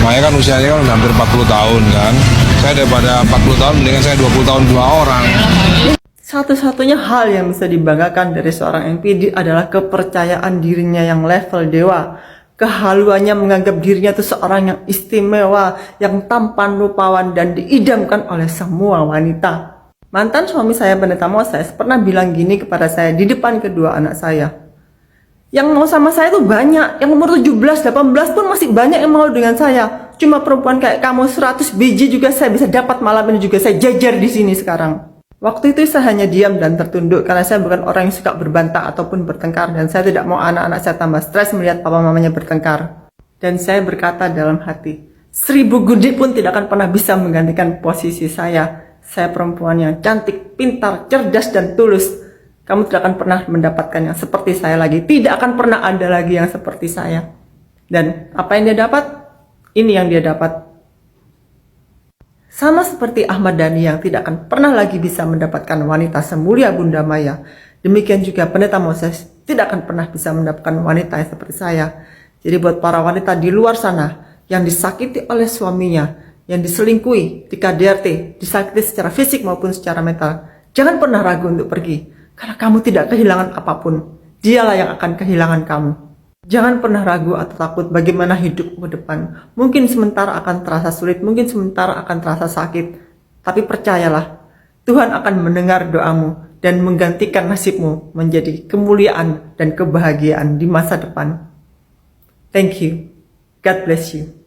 Saya kan usianya kan udah hampir 40 tahun kan. Saya daripada 40 tahun mendingan saya 20 tahun dua orang. Satu-satunya hal yang bisa dibanggakan dari seorang MPD adalah kepercayaan dirinya yang level dewa. Kehaluannya menganggap dirinya itu seorang yang istimewa, yang tampan rupawan dan diidamkan oleh semua wanita. Mantan suami saya, Pendeta Moses, pernah bilang gini kepada saya di depan kedua anak saya. Yang mau sama saya tuh banyak, yang umur 17, 18 pun masih banyak yang mau dengan saya. Cuma perempuan kayak kamu 100 biji juga saya bisa dapat, malam ini juga saya jajar di sini sekarang. Waktu itu saya hanya diam dan tertunduk karena saya bukan orang yang suka berbantah ataupun bertengkar, dan saya tidak mau anak-anak saya tambah stres melihat papa mamanya bertengkar. Dan saya berkata dalam hati, 1000 gudik pun tidak akan pernah bisa menggantikan posisi saya. Saya perempuan yang cantik, pintar, cerdas, dan tulus. Kamu tidak akan pernah mendapatkan yang seperti saya lagi. Tidak akan pernah ada lagi yang seperti saya. Dan apa yang dia dapat? Ini yang dia dapat. Sama seperti Ahmad Dhani yang tidak akan pernah lagi bisa mendapatkan wanita semulia Bunda Maya. Demikian juga Pendeta Moses tidak akan pernah bisa mendapatkan wanita yang seperti saya. Jadi buat para wanita di luar sana yang disakiti oleh suaminya, yang diselingkuhi, di KDRT, disakiti secara fisik maupun secara mental, jangan pernah ragu untuk pergi. Karena kamu tidak kehilangan apapun. Dialah yang akan kehilangan kamu. Jangan pernah ragu atau takut bagaimana hidup ke depan. Mungkin sementara akan terasa sulit, mungkin sementara akan terasa sakit. Tapi percayalah, Tuhan akan mendengar doamu dan menggantikan nasibmu menjadi kemuliaan dan kebahagiaan di masa depan. Thank you. God bless you.